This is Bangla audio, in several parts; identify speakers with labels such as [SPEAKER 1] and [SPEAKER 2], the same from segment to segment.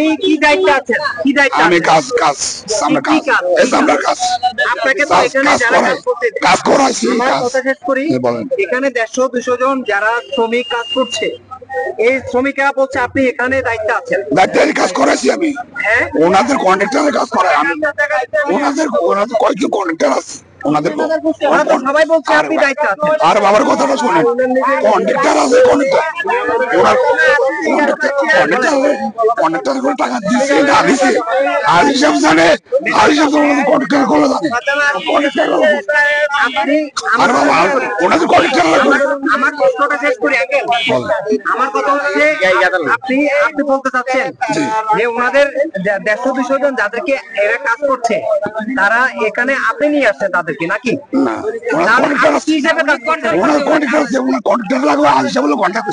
[SPEAKER 1] আপনি কি দায়িত্বে আছেন? কি দায়িত্বে?
[SPEAKER 2] আমি কাজ সামনে কাজ সামনে কাজ
[SPEAKER 1] আপনাকে তো এখানে যারা
[SPEAKER 2] কাজ করাইছি।
[SPEAKER 1] আমার কথা শেষ করি। এখানে 150-200 জন যারা শ্রমিক কাজ করছে, এই শ্রমিকরা বলছে আপনি এখানে দায়িত্বে আছেন।
[SPEAKER 2] দায়িত্বের কাজ করাইছি আমি।
[SPEAKER 1] হ্যাঁ,
[SPEAKER 2] ওনাদের কন্ট্রাক্টরের কাজ করাই আমি। ওনাদের কয়েকজন কন্ট্রাক্টর আছে, ওনাদের
[SPEAKER 1] ওরা তো সবাই বলছে আপনি দায়িত্বে আছেন।
[SPEAKER 2] আর বাবার কথাটা শুনেন, কন্ট্রাক্টর আছে, ওনার কন্ট্রাক্টর করে টাকা দিচ্ছে না দিচ্ছে আর হিসাব জানে, আর হিসাব কন্ট্রাক্টর করে জানে। আর বাবা ওনাদের কন্ট্রাক্টর লাগবে।
[SPEAKER 1] আমার প্রশ্নটা শেষ করি আগে। আমার কথা হচ্ছে আপনি বলতে চাচ্ছেন যে ওনাদের 150-200 জন যাদেরকে এরা কাজ করছে তারা এখানে আপনি নিয়ে আসছেন তাদেরকে নাকি?
[SPEAKER 2] না, ওনার কন্ট্রাক্টর লাগবে আর হিসাব হলো কন্ট্রাক্ট।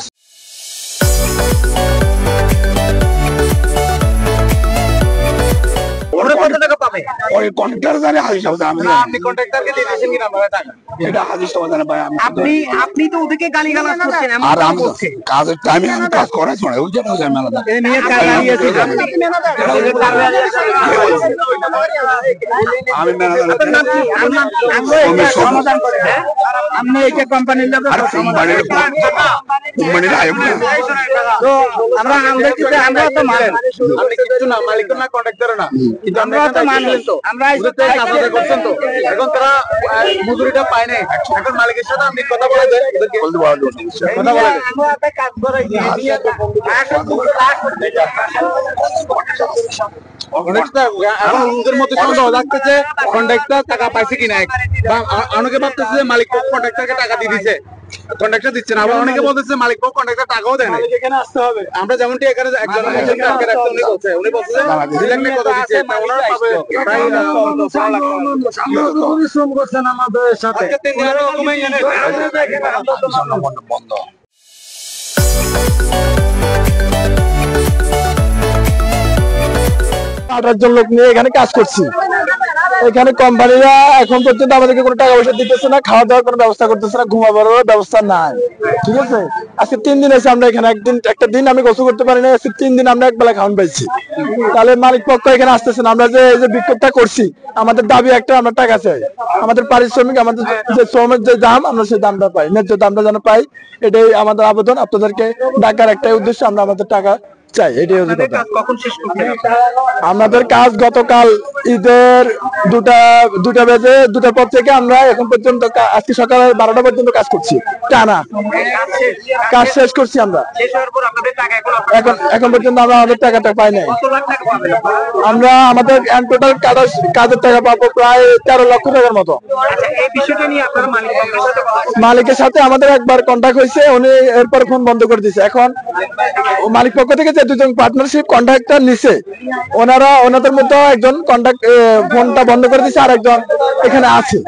[SPEAKER 1] কত টাকা পাবে?
[SPEAKER 2] ওই কন্ট্রাক্টর জানে হাজির সাহেব জানে।
[SPEAKER 1] আপনি কন্ট্রাক্টরকে দিয়ে দিয়েছেন কিনা আপনারা টাকা?
[SPEAKER 2] এটা হাজির সাহেব জানে ভাই।
[SPEAKER 1] আপনি তো ওদেরকে গালিগালাজ করছেন এমন
[SPEAKER 2] আর আমি কাজের টাইমে আমি কাজ করাইছি না, ওই জন্য মেলা
[SPEAKER 1] এই নিয়ে দাঁড়িয়েছি
[SPEAKER 2] আমি
[SPEAKER 1] সমাধান করে। আপনি এই কোম্পানির লোক
[SPEAKER 2] কোম্পানির আয়োগ
[SPEAKER 1] তো আমরা তো মানেন আপনি কিছু না, মালিক না, কন্ট্রাক্টর না, কিন্তু আমরা তো মানলেন তো আমরা কাজ করছেন তো এখন তারা মজুরিটা পায় না। এখন মালিকের সাথে আপনি কথা বলে দেন, কথা বলে দেন। আমরা একটা কাজ করাই ওদের মধ্যে সন্দেহ লাগতেছে কন্ট্রাক্টর টাকা পাইছে কিনা, অনেকে ভাবতেছে যে মালিক কন্ট্রাক্টরকে টাকা দিয়ে দিচ্ছে, কন্ট্রাক্টর দিচ্ছে না। আবার অনেকে বলতেছে মালিক কন্ট্রাক্টর টাকাও দেয় না। এখানে আসতে হবে। আমরা যেমনটি এখানে একজন উনি বলছে দিলেন না, কত দিচ্ছে ওনারা পাবে প্রায় পরিশ্রম করছেন আমাদের সাথে।
[SPEAKER 2] বন্ধ।
[SPEAKER 3] জন লোক নিয়ে এখানে কাজ করছি। এখানে কোম্পানিরা এখন পর্যন্ত আমাদেরকে কোনো টাকা পয়সা দিতেছে না, খাওয়া দাওয়ার কোনো ব্যবস্থা করতেছে না, ঘুমাবারও ব্যবস্থা নাই। ঠিক আছে, আজকে 3 দিন আছে আমরা এখানে। একটা দিন আমি গোসল করতে পারি না, আজকে 3 দিন আমরা একবেলা খাওয়ান পাইছি। তাহলে মালিক পক্ষ এখানে আসতেছে না। আমরা যে বিক্ষোভটা করছি, আমাদের দাবি একটা, আমরা টাকা চাই। আমাদের পারিশ্রমিক, আমাদের যে শ্রমের যে দাম, আমরা সেই দামটা পাই, ন্যায্য দামটা যেন পাই, এটাই আমাদের আবেদন। আপনাদেরকে ডাকার একটাই উদ্দেশ্য, আমরা আমাদের টাকা চাই, এটাই হচ্ছে কথা। আমাদের কাজ গতকাল ঈদের 2টা বেজে 2টার পর থেকে আমরা এখন পর্যন্ত আজকে সকাল 12টা পর্যন্ত কাজ করছি টানা। কাজ শেষ করছি আমরা, এখন পর্যন্ত আমরা আমাদের টাকাটা পাই নাই। আমরা আমাদের টোটাল কাজের টাকা পাবো প্রায় 13 লক্ষ টাকার মতো। মালিকের সাথে আমাদের একবার কন্ট্যাক্ট হয়েছে, উনি এরপর ফোন বন্ধ করে দিয়েছে। এখন মালিক পক্ষ থেকে যে 2জন পার্টনারশিপ কন্ট্রাক্টর নিছে, ওনাদের মধ্যে একজন কন্ট্যাক্ট ফোনটা বন্ধ করে দিয়েছে, আর একজন এখানে আছে।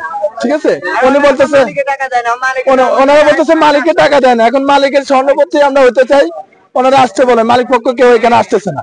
[SPEAKER 3] ঠিক আছে, উনি বলতেছে ওনারা বলতেছে মালিকের টাকা দেয় না। এখন মালিকের স্বর্ণপত্রে আমরা হইতে চাই, ওনারা আসতে বলে, মালিক পক্ষ কেউ এখানে আসতেছে না।